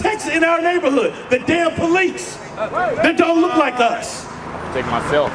protects in our neighborhood? The damn police that don't look like us. Take myself.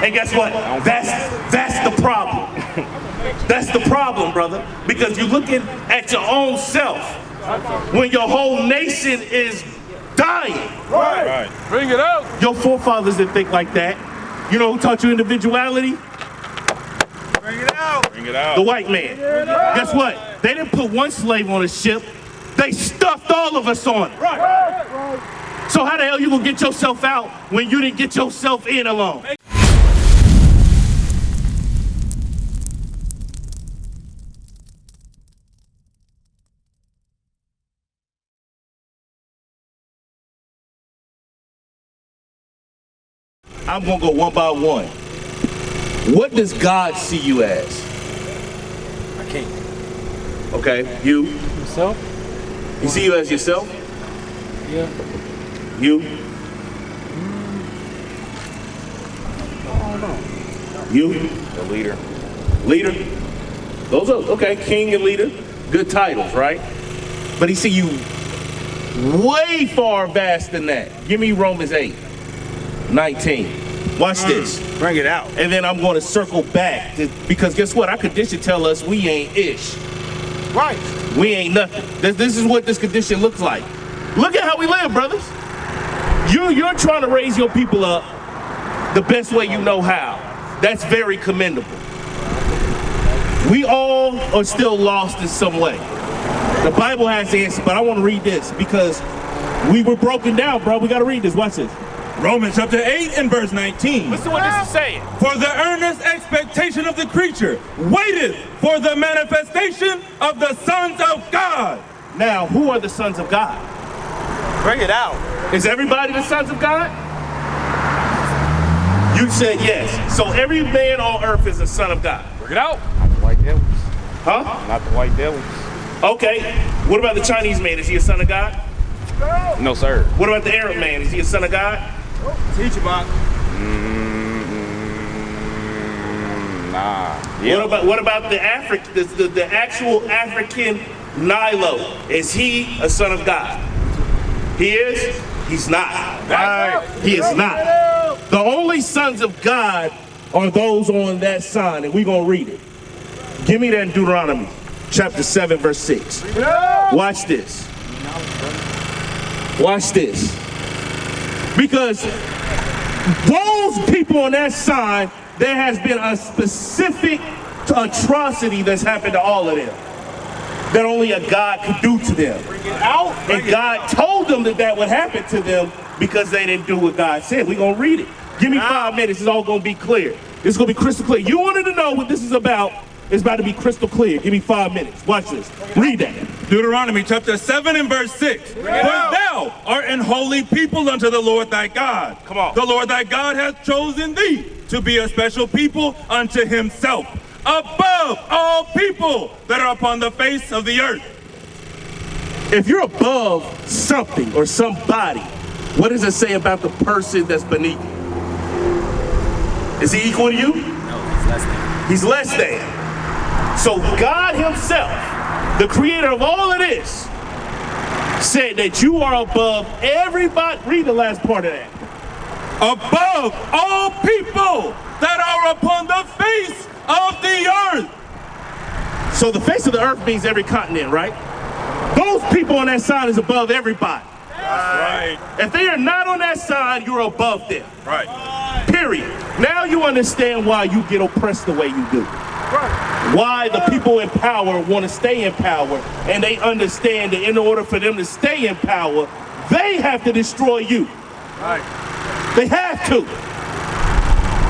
And guess what? That's the problem. That's the problem, brother. Because you're looking at your own self when your whole nation is dying. Right. Bring it out. Your forefathers didn't think like that. You know who taught you individuality? Bring it out. Bring it out. The white man. Guess what? They didn't put one slave on a ship. They stuffed all of us on it. Right. So how the hell you gonna get yourself out when you didn't get yourself in alone? I'm gonna go one by one. What does God see you as? I can't. Okay, you? Yourself? You see you as yourself? Yeah. You? I don't know. You? The leader. Leader? Those are, okay, king and leader. Good titles, right? But he see you way far vast than that. Give me Romans 8:19. Watch this. Bring it out. And then I'm going to circle back because guess what? Our condition tell us we ain't ish. Right. We ain't nothing. This is what this condition looks like. Look at how we live, brothers. You're trying to raise your people up the best way you know how. That's very commendable. We all are still lost in some way. The Bible has the answer, but I want to read this because we were broken down, bro. We got to read this. Watch this. Romans chapter 8 and verse 19. Listen to what this is saying. For the earnest expectation of the creature waiteth for the manifestation of the sons of God. Now, who are the sons of God? Bring it out. Is everybody the sons of God? You said yes. So every man on earth is a son of God. Bring it out. Not the white devils. Huh? Not the white devils. Okay. What about the Chinese man? Is he a son of God? No, sir. What about the Arab man? Is he a son of God? Teach about. Nah. Yeah. What about the the actual African Nilo? Is he a son of God? He is? He's not. Right. He is not. The only sons of God are those on that sign, and we're going to read it. Give me that in Deuteronomy chapter 7, verse 6. Watch this. Watch this. Because those people on that sign, there has been a specific atrocity that's happened to all of them that only a God could do to them. And God told them that would happen to them because they didn't do what God said. We're going to read it. Give me 5 minutes. It's all going to be clear. It's going to be crystal clear. You wanted to know what this is about. It's about to be crystal clear. Give me 5 minutes. Watch this. Read that. Deuteronomy chapter 7 and verse 6. For thou art an holy people unto the Lord thy God. Come on. The Lord thy God hath chosen thee to be a special people unto himself, above all people that are upon the face of the earth. If you're above something or somebody, what does it say about the person that's beneath you? Is he equal to you? No, he's less than. He's less than. So God himself, the creator of all of this, said that you are above everybody. Read the last part of that. Above all people that are upon the face of the earth. So the face of the earth means every continent, right? Those people on that sign is above everybody. Right. If they are not on that sign, you're above them. Right. Period. Now you understand why you get oppressed the way you do. Why the people in power want to stay in power, and they understand that in order for them to stay in power, they have to destroy you. Right. They have to.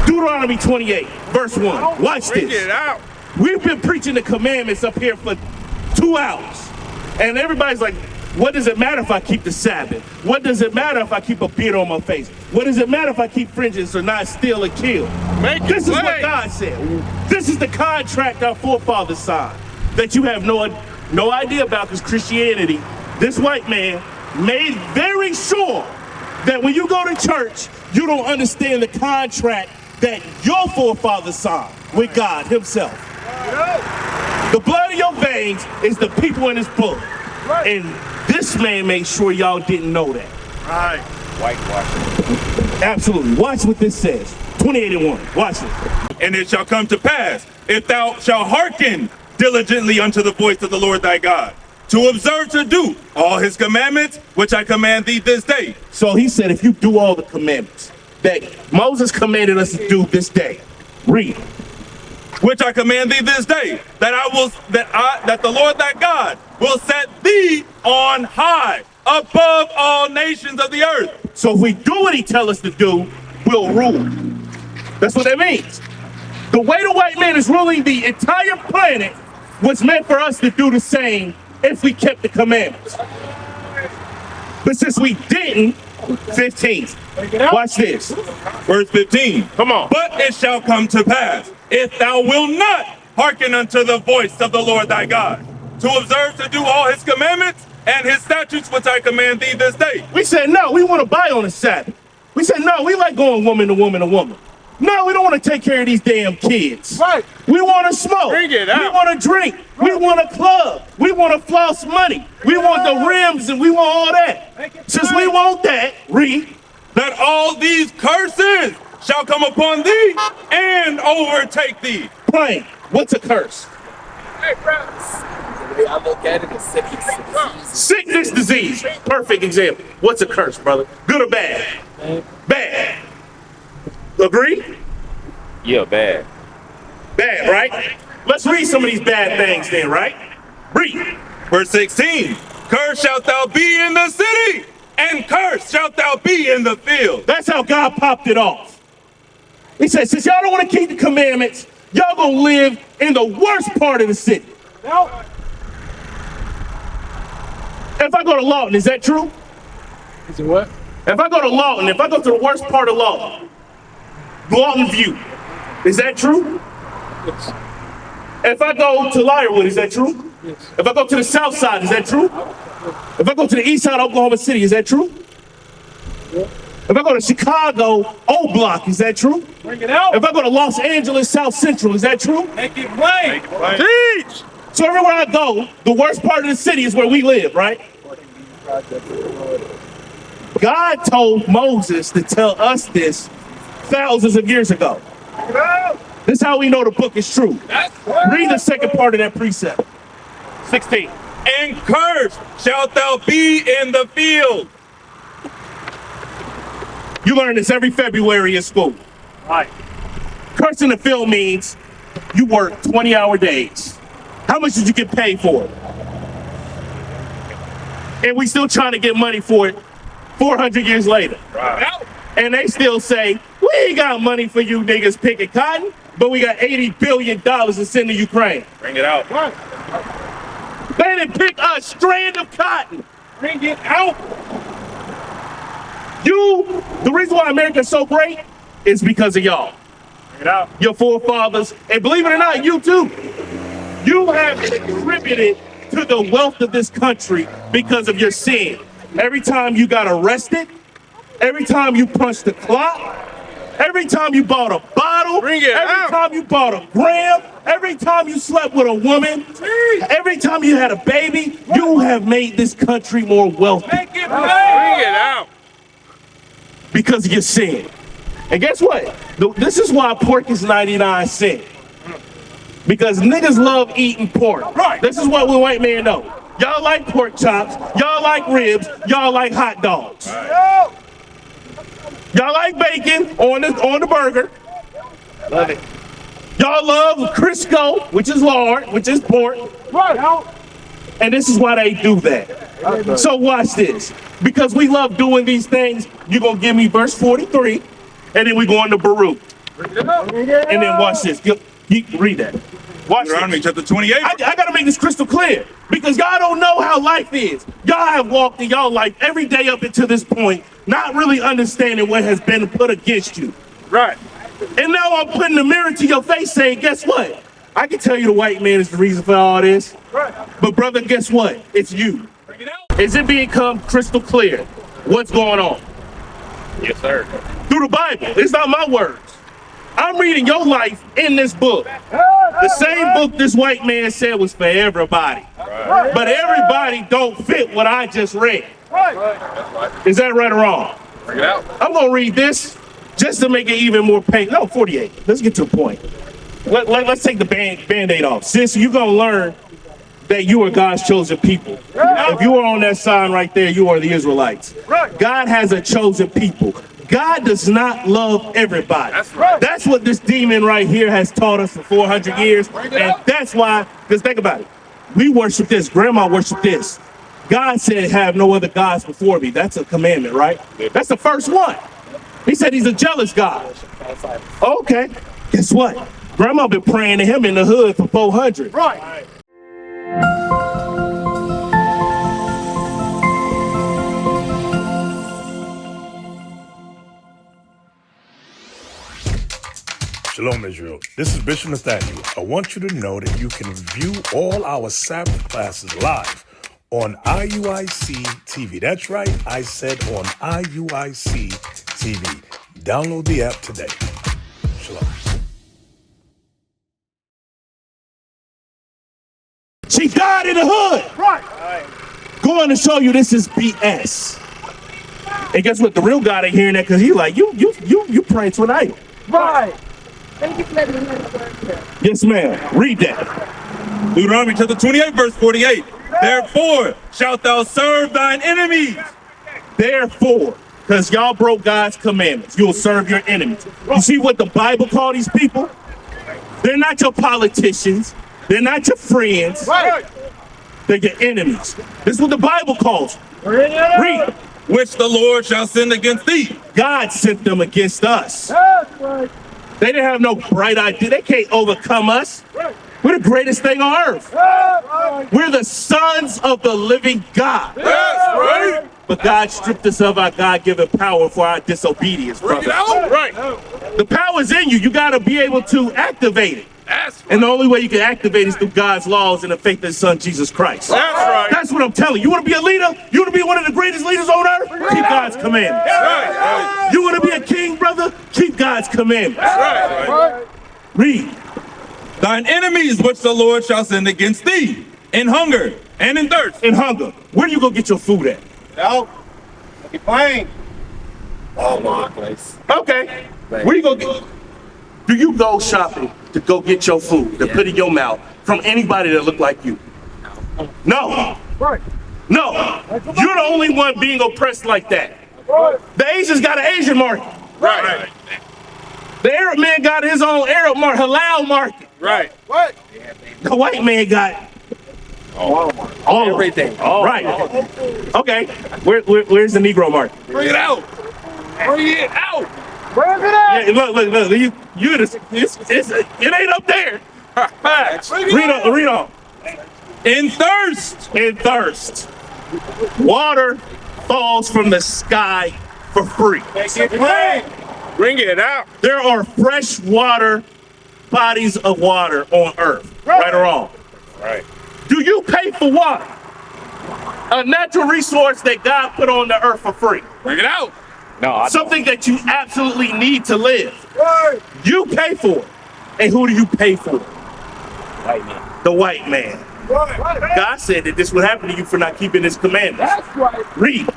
Deuteronomy 28, verse 1. Watch this. Bring it out. We've been preaching the commandments up here for 2 hours, and everybody's like, what does it matter if I keep the Sabbath? What does it matter if I keep a beard on my face? What does it matter if I keep fringes or not steal or kill? This is what God said. This is the contract our forefathers signed that you have no idea about, because Christianity, this white man, made very sure that when you go to church, you don't understand the contract that your forefathers signed with God himself. The blood of your veins is the people in this book. And This man made sure y'all didn't know that. Right. Whitewashing. Absolutely. Watch what this says. 28:1. Watch it. And it shall come to pass, if thou shalt hearken diligently unto the voice of the Lord thy God, to observe to do all his commandments, which I command thee this day. So he said, if you do all the commandments that Moses commanded us to do this day, read. Which I command thee this day, that the Lord thy God will set thee on high above all nations of the earth. So if we do what he tells us to do, we'll rule. That's what that means. The way the white man is ruling the entire planet was meant for us to do the same if we kept the commandments. But since we didn't, 15. Watch this. Verse 15. Come on. But it shall come to pass, if thou wilt not hearken unto the voice of the Lord thy God, to observe to do all his commandments and his statutes which I command thee this day. We said, no, we want to buy on the Sabbath. We said, no, we like going woman to woman to woman. No, we don't want to take care of these damn kids. Right. We want to smoke. Bring it out. We want to drink. We want to club. We want to floss money. We want the rims and we want all that. Since we want that, read. That all these curses shall come upon thee and overtake thee. Plain. What's a curse? The way I look at it is sickness and disease. Sickness, disease. Perfect example. What's a curse, brother? Good or bad? Bad. Agree? Yeah, bad. Bad, right? Let's read some of these bad things then, right? Read. Verse 16. Cursed shalt thou be in the city, and cursed shalt thou be in the field. That's how God popped it off. He said, since y'all don't want to keep the commandments, y'all gonna live in the worst part of the city. If I go to Lawton, is that true? Is it what? If I go to Lawton, if I go to the worst part of Lawton, Lawton View, is that true? Yes. If I go to Lyrewood, is that true? Yes. If I go to the south side, is that true? If I go to the east side of Oklahoma City, is that true? Yeah. If I go to Chicago, O Block, is that true? Bring it out. If I go to Los Angeles, South Central, is that true? Make it plain. Teach. So everywhere I go, the worst part of the city is where we live, right? God told Moses to tell us this thousands of years ago. This is how we know the book is true. Read the second part of that precept. 16. And cursed shalt thou be in the field. You learn this every February in school. Right. Curse in the field means you work 20-hour days. How much did you get paid for it? And we still trying to get money for it 400 years later. Right. And they still say, we ain't got money for you niggas picking cotton, but we got $80 billion to send to Ukraine. Bring it out. They didn't pick a strand of cotton. Bring it out. The reason why America's so great is because of y'all. Bring it out. Your forefathers, and believe it or not, you too. You have contributed to the wealth of this country because of your sin. Every time you got arrested, every time you punched the clock, every time you bought a bottle, every time you bought a gram, every time you slept with a woman, every time you had a baby, you have made this country more wealthy. Make it plain. Bring it out. Because of your sin. And guess what? This is why pork is 99 cents. Because niggas love eating pork. Right. This is what we white men know. Y'all like pork chops, y'all like ribs, y'all like hot dogs. Right. Y'all like bacon on the burger. Love it. Y'all love Crisco, which is lard, which is pork. Right. And this is why they do that. So watch this. Because we love doing these things, you're going to give me verse 43, and then we go into Baruch. And then watch this. You read that. Watch Deuteronomy this. chapter 28. I got to make this crystal clear. Because y'all don't know how life is. Y'all have walked in y'all life every day up until this point, not really understanding what has been put against you. Right. And now I'm putting the mirror to your face saying, guess what? I can tell you the white man is the reason for all this. Right. But brother, guess what? It's you. Bring it out. Is it become crystal clear what's going on? Yes, sir. Through the Bible. It's not my words. I'm reading your life in this book. The same book this white man said was for everybody. Right. But everybody don't fit what I just read. Is that right or wrong? Bring it out. I'm going to read this just to make it even more painful. No, 48. Let's get to the point. Let's take the Band-Aid off. Sis, you're going to learn that you are God's chosen people. If you are on that sign right there, you are the Israelites. God has a chosen people. God does not love everybody. That's right. That's what this demon right here has taught us for 400 years. And that's why, because think about it. We worship this. Grandma worshiped this. God said, have no other gods before me. That's a commandment, right? That's the first one. He said he's a jealous God. Okay. Guess what? Grandma been praying to him in the hood for 400. Right. Shalom, Israel. This is Bishop Nathaniel. I want you to know that you can view all our Sabbath classes live on IUIC TV. That's right, I said on IUIC TV. Download the app today. Shalom. She died in the hood. Right. Going to show you this is BS. And guess what? The real God ain't hearing that because he like, you praying to an idol. Right. Thank you for letting me know the word, sir. Yes, ma'am. Read that. Deuteronomy chapter 28, verse 48. Therefore shalt thou serve thine enemies. Therefore, because y'all broke God's commandments, you'll serve your enemies. You see what the Bible call these people? They're not your politicians. They're not your friends. Right. They're your enemies. This is what the Bible calls them. Read. Which the Lord shall send against thee. God sent them against us. They didn't have no bright idea. They can't overcome us. We're the greatest thing on earth. We're the sons of the living God. That's right. But God stripped us of our God-given power for our disobedience, Bring brother. it out. Right. The power's in you. You got to be able to activate it. That's right. And the only way you can activate is through God's laws and the faith of His Son, Jesus Christ. That's right. That's what I'm telling you. You want to be a leader? You want to be one of the greatest leaders on earth? Keep God's commandments. Right. You want to be a king, brother? Keep God's commandments. Right. Read. Thine enemies which the Lord shall send against thee, in hunger and in thirst. In hunger. Where do you go get your food at? Out. Be playing. All my place. Okay. Where you go get? Do you go shopping to go get your food to put in your mouth from anybody that look like you? No. Right. No. You're the only one being oppressed like that. The Asians got an Asian market. Right. The Arab man got his own Arab market, halal market. Right. What? The white man got all of Everything. Right. Okay. Where's the Negro market? Bring it out. Bring it out. Yeah, look. It ain't up there. Facts. Read on. In thirst. In thirst. Water falls from the sky for free. Get playing. Bring it out. There are fresh water, bodies of water on earth. Right or wrong? Right. Do you pay for water? A natural resource that God put on the earth for free. Bring it out. No, Something that you absolutely need to live. You pay for it. And who do you pay for? White man. The white man. God said that this would happen to you for not keeping His commandments. That's right. Read.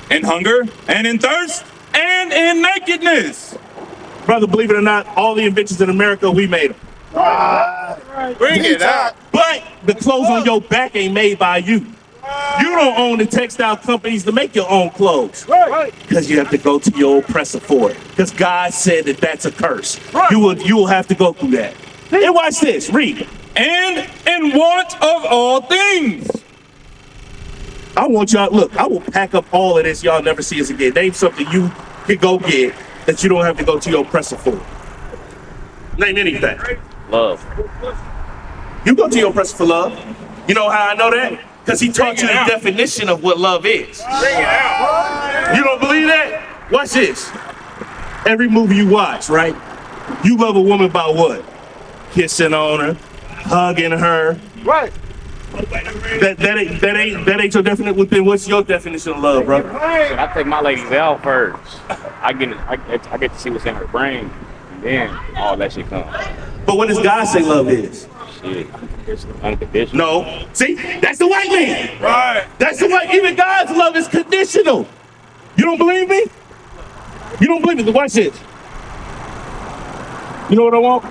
In hunger and in thirst and in nakedness. Brother, believe it or not, all the inventions in America, we made them. Bring it out. But the clothes on your back ain't made by you. You don't own the textile companies to make your own clothes. Because you have to go to your oppressor for it. Because God said that that's a curse. You will have to go through that. And watch this. Read. And in want of all things. I want y'all, look, I will pack up all of this. Y'all never see us again. Name something you can go get that you don't have to go to your oppressor for. Name anything. Love. You go to your oppressor for love. You know how I know that? Because he taught you the definition of what love is. Bring it out. You don't believe that? Watch this. Every movie you watch, right? You love a woman by what? Kissing on her, hugging her. Right. That ain't your definition. What's your definition of love, brother? I take my ladies out first. I get to see what's in her brain, and then all that shit comes. But what does God say love is? Shit. Unconditional. No. See, that's the white man. Right. That's the white. Even God's love is conditional. You don't believe me? You don't believe me? Watch this. You know what I want?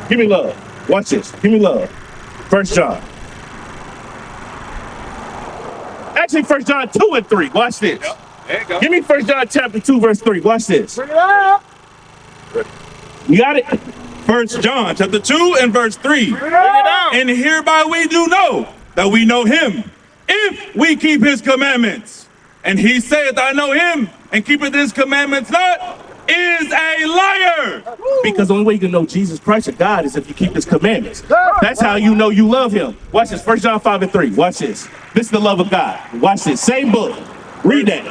Give me love. Watch this. Give me love. 1 John. Actually, 1 John 2 and 3. Watch this. There you go. Give me 1 John chapter 2, verse 3. Watch this. Bring it up. You got it? 1 John chapter 2 and verse 3. Bring it up. And hereby we do know that we know him, if we keep his commandments. And he saith, I know him, and keepeth his commandments not, is a liar. Because the only way you can know Jesus Christ or God is if you keep his commandments. That's how you know you love him. Watch this. 1 John 5 and 3. Watch this. This is the love of God. Watch this. Same book. Read that.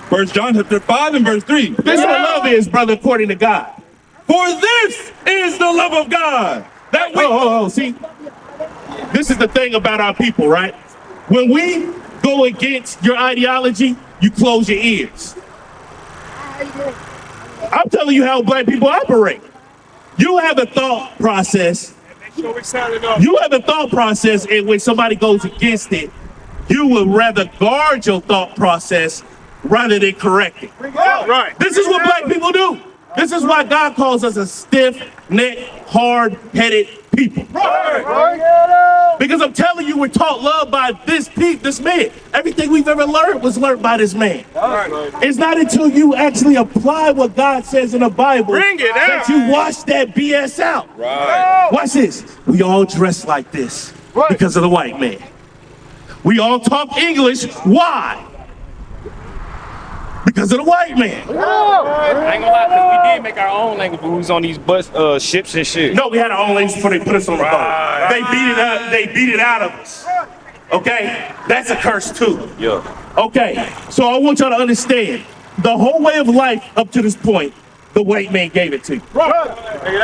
1 John chapter 5 and verse 3. This is what love is, brother, according to God. For this is the love of God. That we Oh, see, this is the thing about our people, right? When we go against your ideology, you close your ears. I'm telling you how black people operate. You have a thought process. You have a thought process, and when somebody goes against it, you would rather guard your thought process rather than correct it. Right. This is what black people do. This is why God calls us a stiff-necked, hard-headed people. Because I'm telling you, we're taught love by this man. Everything we've ever learned was learned by this man. It's not until you actually apply what God says in the Bible Bring it that out. you wash that BS out. Right. Watch this. We all dress like this because of the white man. We all talk English. Why? Because of the white man. I ain't gonna lie, cause we did make our own language, but we was on these ships and shit. No, we had our own language before they put us on the boat. They beat it up. They beat it out of us. Okay, that's a curse too. Yeah. Okay, so I want y'all to understand the whole way of life up to this point, the white man gave it to you.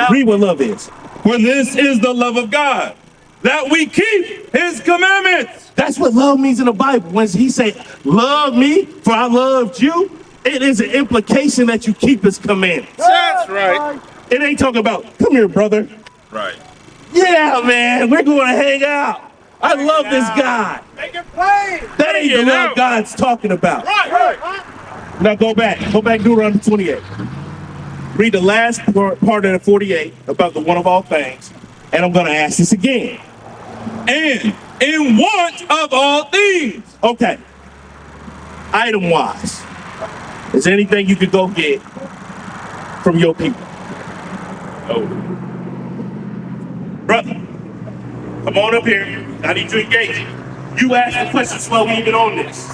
Read what love is. For this is the love of God, that we keep his commandments. That's what love means in the Bible. When he say, love me, for I loved you, it is an implication that you keep his commandments. That's right. It ain't talking about, come here, brother. Right. Yeah, man, we're going to hang out. I love this guy. Make it plain. That ain't the love God's talking about. Now go back Deuteronomy 28. Read the last part of the 48 about the one of all things. And I'm going to ask this again. And in want of all things. Okay. Item wise, is there anything you could go get from your people? Oh. Brother, come on up here. I need you to engage it. You ask the questions while we even on this.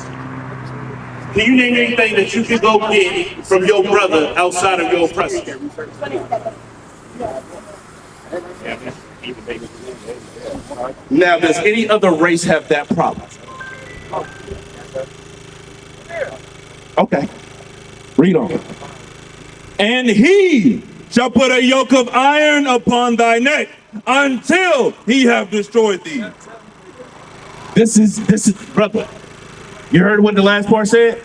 Can you name anything that you could go get from your brother outside of your oppressor? Now, does any other race have that problem? Okay. Read on. And he shall put a yoke of iron upon thy neck until he have destroyed thee. This is, brother. You heard what the last part said?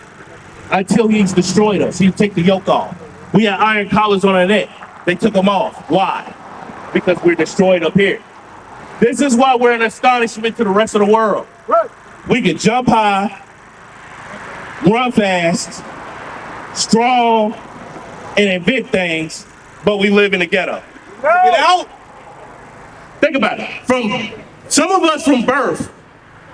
Until he's destroyed us. He'll take the yoke off. We had iron collars on our neck. They took them off. Why? Because we're destroyed up here. This is why we're an astonishment to the rest of the world. We can jump high, run fast, strong, and invent things, but we live in the ghetto. Get out. Think about it. From some of us from birth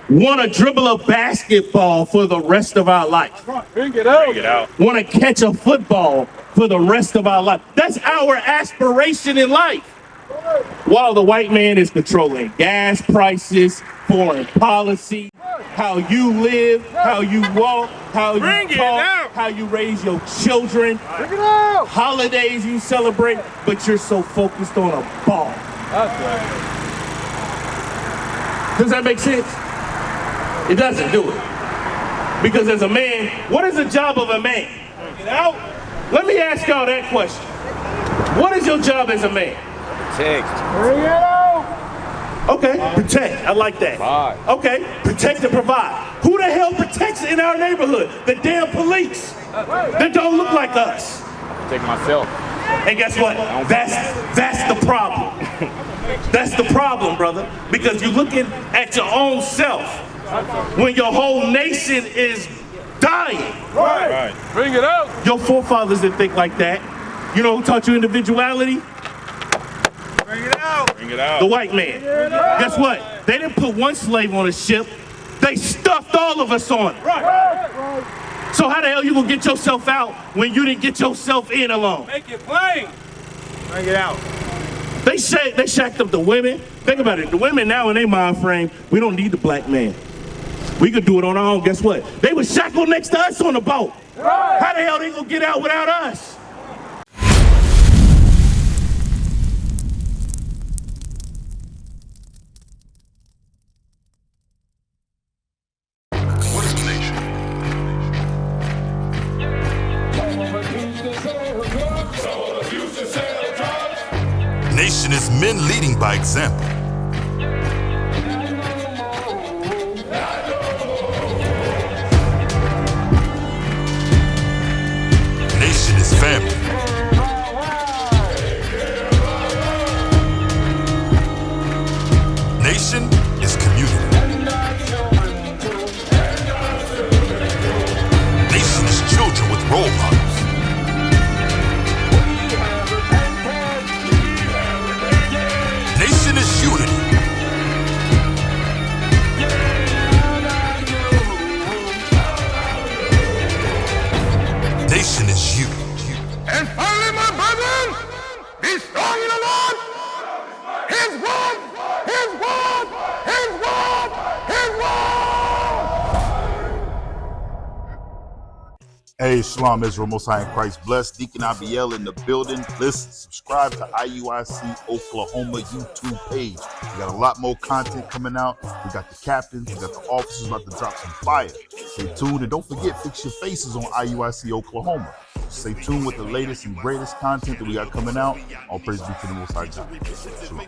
want to dribble a basketball for the rest of our life. Bring it out. Want to catch a football for the rest of our life. That's our aspiration in life. While the white man is controlling gas prices, foreign policy, how you live, how you walk, how Bring you it talk, out. how you raise your children, Bring it out. holidays you celebrate, but you're so focused on a ball. Does that make sense? It doesn't, do it. Because as a man, what is the job of a man? Get out. Let me ask y'all that question. What is your job as a man? Text. Bring it out. Okay, protect. I like that. Provide. Okay, protect and provide. Who the hell protects in our neighborhood? The damn police. They don't look like us. Take myself. And guess what? That's the problem. That's the problem, brother. Because you're looking at your own self when your whole nation is dying. Right. Bring it out. Your forefathers didn't think like that. You know who taught you individuality? Bring it out. Bring it out. The white man. Guess what? They didn't put one slave on a ship. They stuffed all of us on it. Right. So how the hell you gonna get yourself out when you didn't get yourself in alone? Make it plain. Bring it out. They shacked up the women. Think about it. The women now in their mind frame, we don't need the black man. We could do it on our own. Guess what? They were shackled next to us on the boat. Right. How the hell they gonna get out without us? Nation is men leading by example. Nation is family. Nation is community. Nation is children with role models. Nation is unity. Nation is you. And finally, my brethren, be strong in the Lord. His word, His word, His word, His word. Hey, Shalom Israel, Most High in Christ blessed. Deacon Abiel in the building. Listen, subscribe to IUIC Oklahoma YouTube page. We got a lot more content coming out. We got the captains, we got the officers about to drop some fire. Stay tuned and don't forget, fix your faces on IUIC Oklahoma. Stay tuned with the latest and greatest content that we got coming out. All praise be to the Most High God. Shalom.